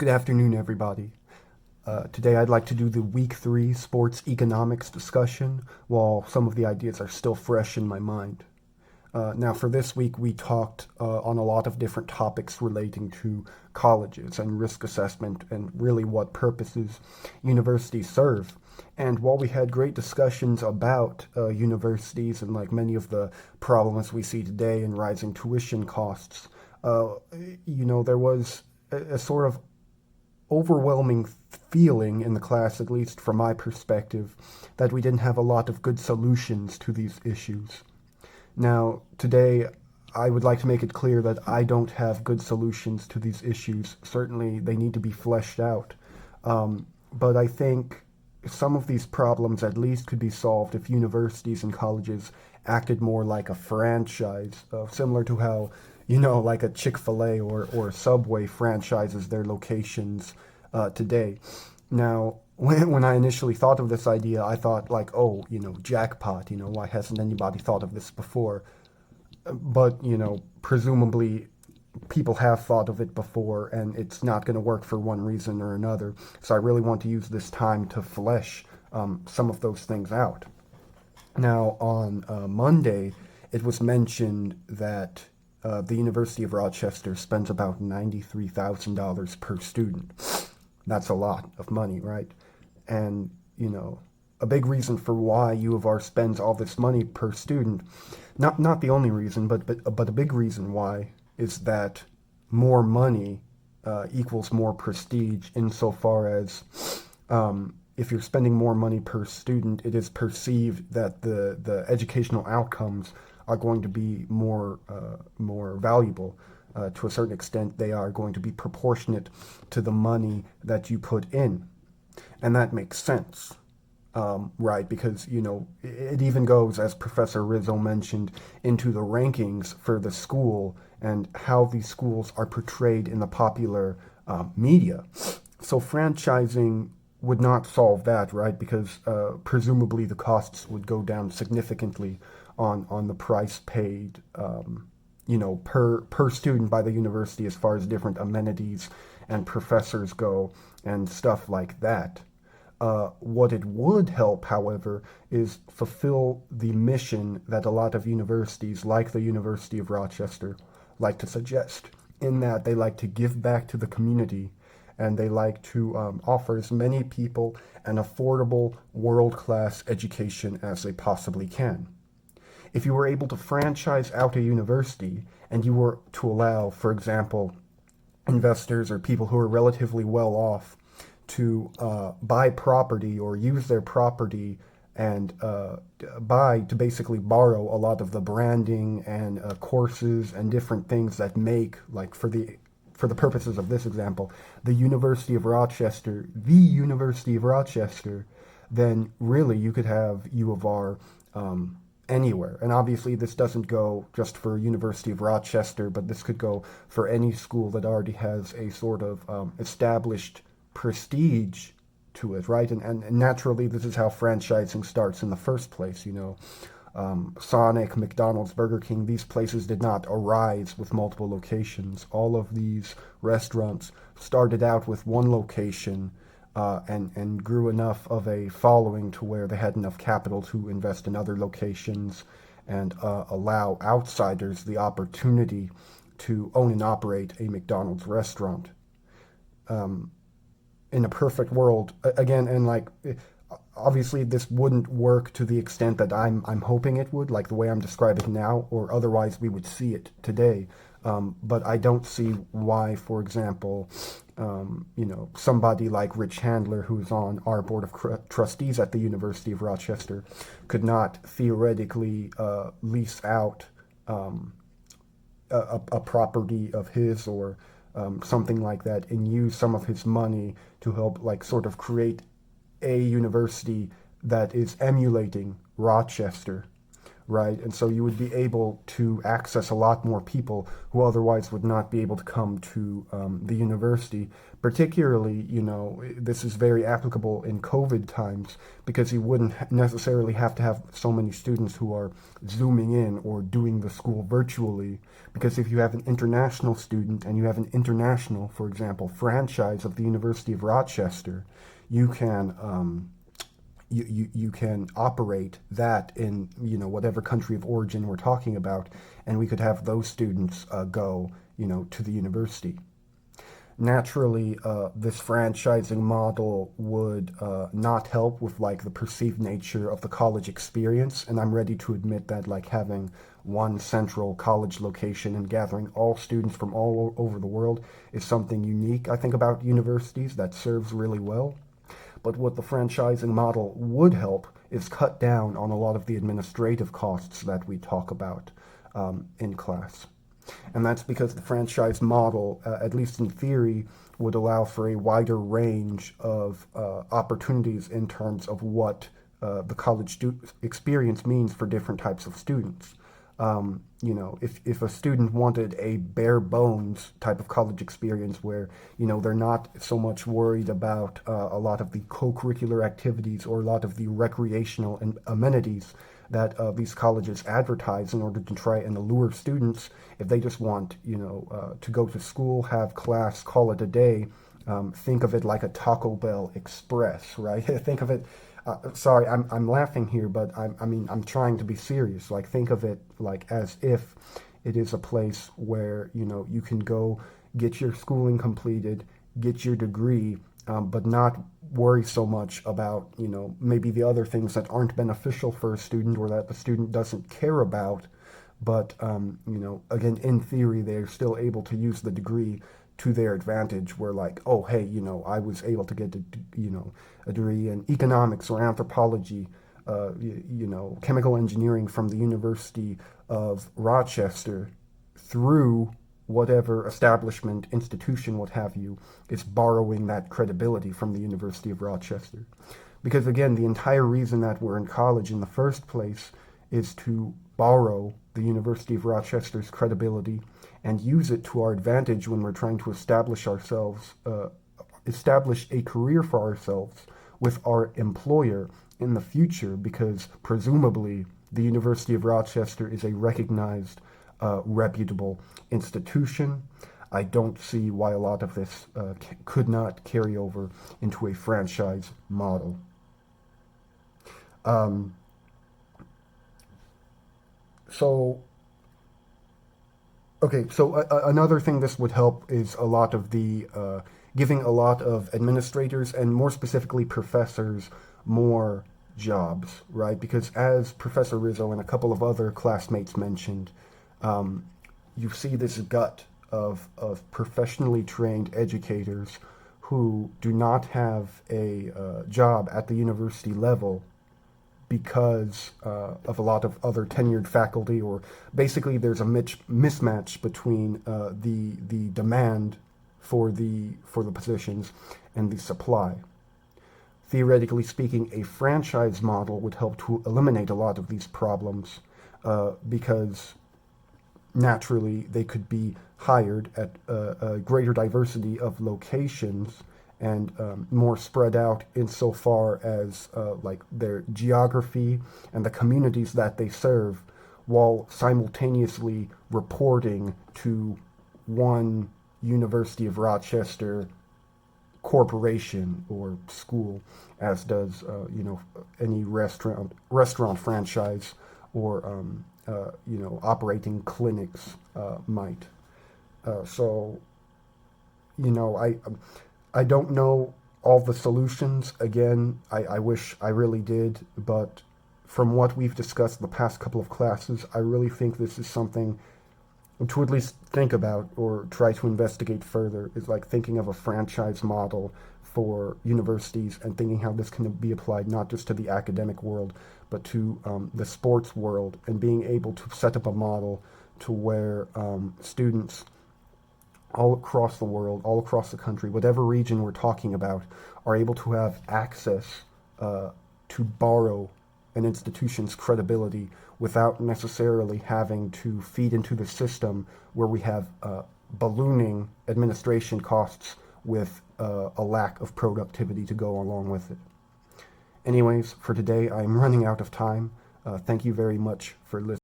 Good afternoon, everybody. Today I'd like to do the Week 3 sports economics discussion while some of the ideas are still fresh in my mind. Now, for this week, we talked on a lot of different topics relating to colleges and risk assessment and really what purposes universities serve. And while we had great discussions about universities and like many of the problems we see today in rising tuition costs, uh, there was a sort of overwhelming feeling in the class, at least from my perspective, that we didn't have a lot of good solutions to these issues. Now, today, I would like to make it clear that I don't have good solutions to these issues. Certainly, they need to be fleshed out. But I think some of these problems at least could be solved if universities and colleges acted more like a franchise, similar to how, like a Chick-fil-A or Subway franchises their locations today. Now, when I initially thought of this idea, I thought like, oh, jackpot, why hasn't anybody thought of this before? But, presumably people have thought of it before and it's not going to work for one reason or another. So I really want to use this time to flesh some of those things out. Now, on Monday, it was mentioned that the University of Rochester spends about $93,000 per student. That's a lot of money, right? And, a big reason for why U of R spends all this money per student, not the only reason, but a big reason why is that more money equals more prestige insofar as if you're spending more money per student, it is perceived that the educational outcomes are going to be more valuable. To a certain extent, they are going to be proportionate to the money that you put in. And that makes sense, right? Because, it even goes, as Professor Rizzo mentioned, into the rankings for the school and how these schools are portrayed in the popular media. So franchising would not solve that, right? Because presumably the costs would go down significantly on the price paid, per student by the university as far as different amenities and professors go and stuff like that. What it would help, however, is fulfill the mission that a lot of universities, like the University of Rochester, like to suggest, in that they like to give back to the community and they like to offer as many people an affordable, world-class education as they possibly can. If you were able to franchise out a university and you were to allow, for example, investors or people who are relatively well off to buy property or use their property and to basically borrow a lot of the branding and courses and different things that make, like for the purposes of this example, the University of Rochester, then really you could have U of R anywhere. And obviously this doesn't go just for University of Rochester, but this could go for any school that already has a sort of established prestige to it, right? And naturally, this is how franchising starts in the first place. Sonic, McDonald's, Burger King, these places did not arise with multiple locations. All of these restaurants started out with one location and grew enough of a following to where they had enough capital to invest in other locations and allow outsiders the opportunity to own and operate a McDonald's restaurant. In a perfect world, again, and like obviously this wouldn't work to the extent that I'm hoping it would, like the way I'm describing it now, or otherwise we would see it today. But I don't see why, for example, somebody like Rich Handler, who's on our board of trustees at the University of Rochester, could not theoretically lease out a property of his or something like that and use some of his money to help like sort of create a university that is emulating Rochester, right? And so you would be able to access a lot more people who otherwise would not be able to come to the university. Particularly, this is very applicable in COVID times because you wouldn't necessarily have to have so many students who are zooming in or doing the school virtually. Because if you have an international student and you have an international, for example, franchise of the University of Rochester, you can you can operate that in whatever country of origin we're talking about, and we could have those students go to the university. Naturally, this franchising model would not help with like the perceived nature of the college experience, and I'm ready to admit that like having one central college location and gathering all students from all over the world is something unique, I think, about universities that serves really well. But what the franchising model would help is cut down on a lot of the administrative costs that we talk about in class. And that's because the franchise model, at least in theory, would allow for a wider range of opportunities in terms of what the college experience means for different types of students. If a student wanted a bare bones type of college experience where, they're not so much worried about a lot of the co-curricular activities or a lot of the recreational and amenities that these colleges advertise in order to try and allure students, if they just want, to go to school, have class, call it a day, think of it like a Taco Bell Express, right? Think of it. Sorry, I'm laughing here, but I'm trying to be serious. Like, think of it like as if it is a place where you can go get your schooling completed, get your degree, but not worry so much about maybe the other things that aren't beneficial for a student or that the student doesn't care about. But again, in theory, they're still able to use the degree to their advantage, where like, oh hey, I was able to get a degree in economics or anthropology, chemical engineering from the University of Rochester through whatever establishment, institution, what have you, is borrowing that credibility from the University of Rochester. Because again, the entire reason that we're in college in the first place is to borrow the University of Rochester's credibility and use it to our advantage when we're trying to establish ourselves, establish a career for ourselves with our employer in the future, because presumably the University of Rochester is a recognized, reputable institution. I don't see why a lot of this could not carry over into a franchise model. Another thing this would help is a lot of the giving a lot of administrators and more specifically professors more jobs, right? Because as Professor Rizzo and a couple of other classmates mentioned, you see this gut of professionally trained educators who do not have a job at the university level because of a lot of other tenured faculty, or basically there's a mismatch between the demand for the positions and the supply. Theoretically speaking, a franchise model would help to eliminate a lot of these problems because naturally they could be hired at a greater diversity of locations and more spread out insofar as like their geography and the communities that they serve, while simultaneously reporting to one University of Rochester corporation or school, as does any restaurant franchise or operating clinics might. I don't know all the solutions. Again, I wish I really did, but from what we've discussed the past couple of classes, I really think this is something to at least think about or try to investigate further, is like thinking of a franchise model for universities and thinking how this can be applied not just to the academic world, but to the sports world, and being able to set up a model to where students all across the world, all across the country, whatever region we're talking about, are able to have access to borrow an institution's credibility without necessarily having to feed into the system where we have ballooning administration costs with a lack of productivity to go along with it. Anyways, for today, I'm running out of time. Thank you very much for listening.